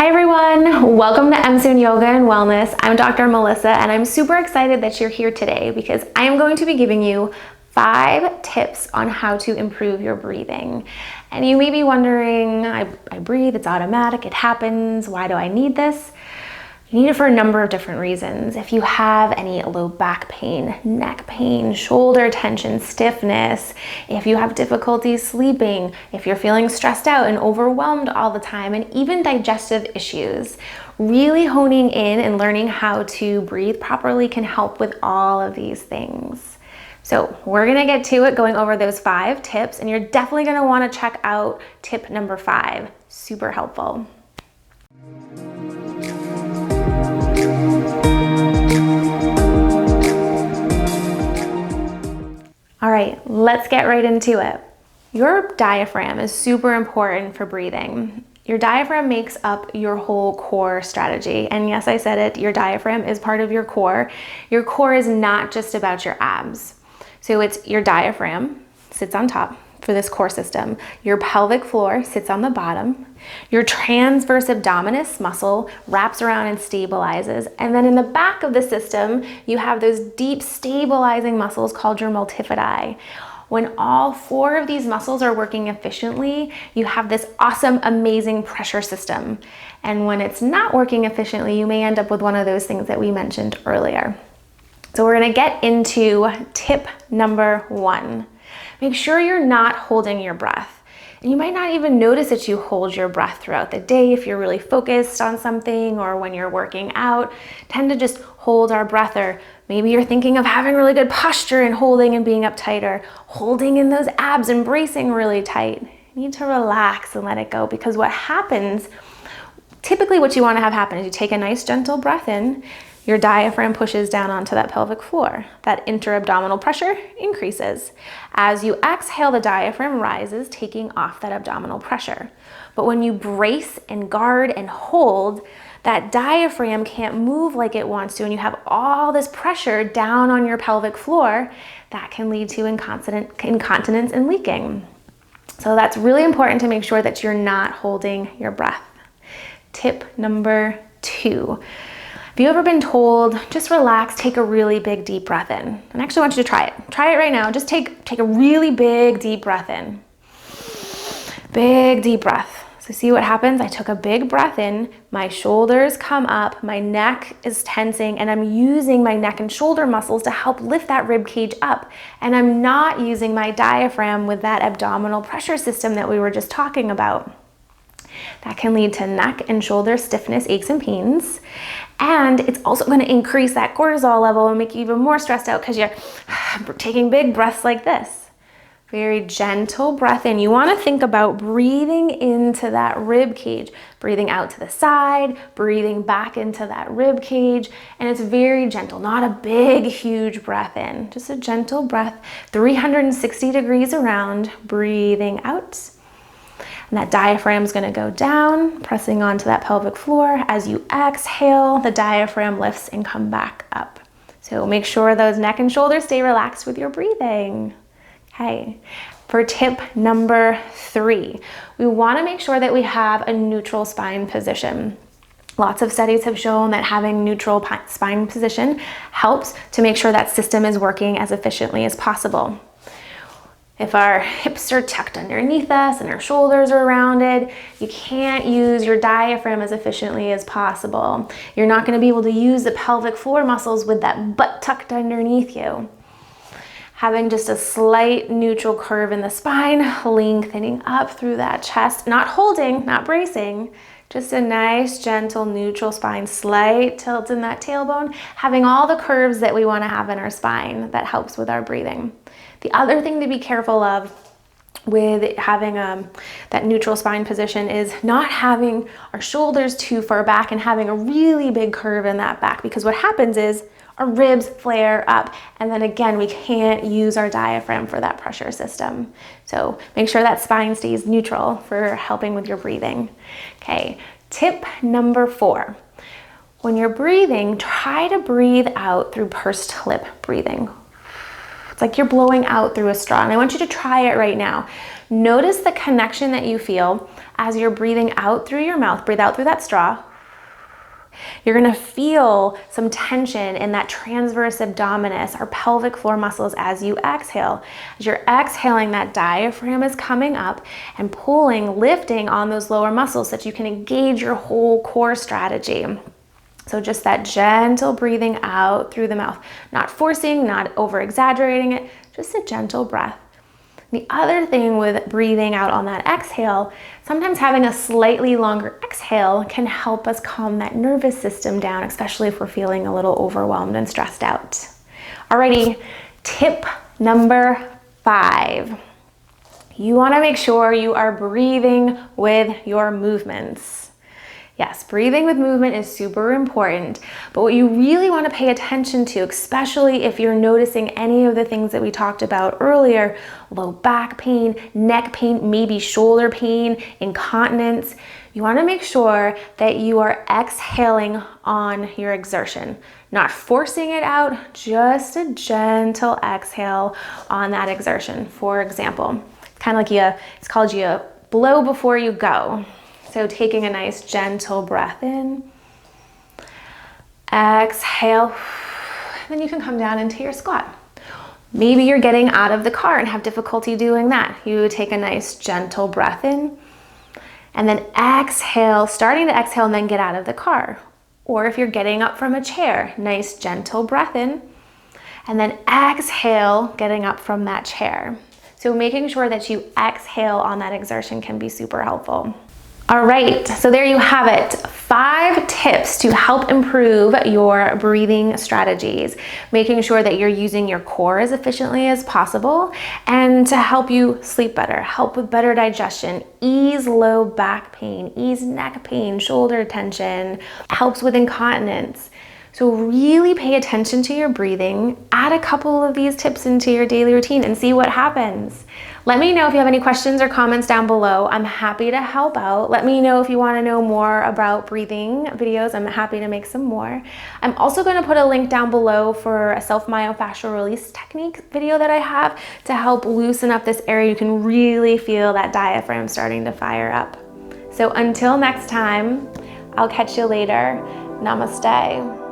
Hi everyone, welcome to MSUNN Yoga and Wellness. I'm Dr. Melissa and I'm super excited that you're here today because I am going to be giving you 5 tips on how to improve your breathing. And you may be wondering, I breathe, it's automatic, it happens, why do I need this? You need it for a number of different reasons. If you have any low back pain, neck pain, shoulder tension, stiffness, if you have difficulty sleeping, if you're feeling stressed out and overwhelmed all the time, and even digestive issues, really honing in and learning how to breathe properly can help with all of these things. So we're gonna get to it going over those 5 tips, and you're definitely gonna wanna check out tip number 5, super helpful. All right, let's get right into it. Your diaphragm is super important for breathing. Your diaphragm makes up your whole core strategy. And yes, I said it, your diaphragm is part of your core. Your core is not just about your abs. So it's your diaphragm sits on top for this core system. Your pelvic floor sits on the bottom. Your transverse abdominis muscle wraps around and stabilizes. And then in the back of the system, you have those deep stabilizing muscles called your multifidi. When all 4 of these muscles are working efficiently, you have this awesome, amazing pressure system. And when it's not working efficiently, you may end up with one of those things that we mentioned earlier. So we're gonna get into tip number 1. Make sure you're not holding your breath. And you might not even notice that you hold your breath throughout the day if you're really focused on something, or when you're working out, tend to just hold our breath, or maybe you're thinking of having really good posture and holding and being uptight, or holding in those abs and bracing really tight. You need to relax and let it go, because what happens, typically what you want to have happen is you take a nice gentle breath in, your diaphragm pushes down onto that pelvic floor. That inter-abdominal pressure increases. As you exhale, the diaphragm rises, taking off that abdominal pressure. But when you brace and guard and hold, that diaphragm can't move like it wants to, and you have all this pressure down on your pelvic floor. That can lead to incontinence and leaking. So that's really important to make sure that you're not holding your breath. Tip number 2. Have you ever been told, just relax, take a really big deep breath in? And actually I want you to try it. Try it right now. Just take a really big deep breath in. Big deep breath. So see what happens? I took a big breath in, my shoulders come up, my neck is tensing, and I'm using my neck and shoulder muscles to help lift that rib cage up. And I'm not using my diaphragm with that abdominal pressure system that we were just talking about. That can lead to neck and shoulder stiffness, aches and pains. And it's also going to increase that cortisol level and make you even more stressed out because you're taking big breaths like this. Very gentle breath in. You want to think about breathing into that rib cage, breathing out to the side, breathing back into that rib cage. And it's very gentle, not a big, huge breath in, just a gentle breath, 360 degrees around, breathing out. And that diaphragm is going to go down, pressing onto that pelvic floor. As you exhale, the diaphragm lifts and come back up. So make sure those neck and shoulders stay relaxed with your breathing. Okay. For tip number 3, we want to make sure that we have a neutral spine position. Lots of studies have shown that having neutral spine position helps to make sure that system is working as efficiently as possible. If our hips are tucked underneath us and our shoulders are rounded, you can't use your diaphragm as efficiently as possible. You're not going to be able to use the pelvic floor muscles with that butt tucked underneath you. Having just a slight neutral curve in the spine, lengthening up through that chest, not holding, not bracing, just a nice, gentle, neutral spine, slight tilt in that tailbone, having all the curves that we want to have in our spine. That helps with our breathing. The other thing to be careful of with having that neutral spine position is not having our shoulders too far back and having a really big curve in that back, because what happens is our ribs flare up, and then again, we can't use our diaphragm for that pressure system. So make sure that spine stays neutral for helping with your breathing. Okay, tip number 4. When you're breathing, try to breathe out through pursed lip breathing. It's like you're blowing out through a straw. And I want you to try it right now. Notice the connection that you feel as you're breathing out through your mouth. Breathe out through that straw. You're gonna feel some tension in that transverse abdominis, our pelvic floor muscles, as you exhale. As you're exhaling, that diaphragm is coming up and pulling, lifting on those lower muscles so that you can engage your whole core strategy. So just that gentle breathing out through the mouth, not forcing, not over exaggerating it, just a gentle breath. The other thing with breathing out on that exhale, sometimes having a slightly longer exhale can help us calm that nervous system down, especially if we're feeling a little overwhelmed and stressed out. Alrighty, tip number 5. You want to make sure you are breathing with your movements. Yes, breathing with movement is super important, but what you really want to pay attention to, especially if you're noticing any of the things that we talked about earlier, low back pain, neck pain, maybe shoulder pain, incontinence, you want to make sure that you are exhaling on your exertion, not forcing it out, just a gentle exhale on that exertion. For example, it's kind of like it's called you blow before you go. So taking a nice gentle breath in, exhale, then you can come down into your squat. Maybe you're getting out of the car and have difficulty doing that. You take a nice gentle breath in, and then exhale, starting to exhale and then get out of the car. Or if you're getting up from a chair, nice gentle breath in, and then exhale, getting up from that chair. So making sure that you exhale on that exertion can be super helpful. All right, so there you have it. 5 tips to help improve your breathing strategies, making sure that you're using your core as efficiently as possible and to help you sleep better, help with better digestion, ease low back pain, ease neck pain, shoulder tension, helps with incontinence. So really pay attention to your breathing, add a couple of these tips into your daily routine and see what happens. Let me know if you have any questions or comments down below. I'm happy to help out. Let me know if you want to know more about breathing videos. I'm happy to make some more. I'm also going to put a link down below for a self-myofascial release technique video that I have to help loosen up this area. You can really feel that diaphragm starting to fire up. So until next time, I'll catch you later. Namaste.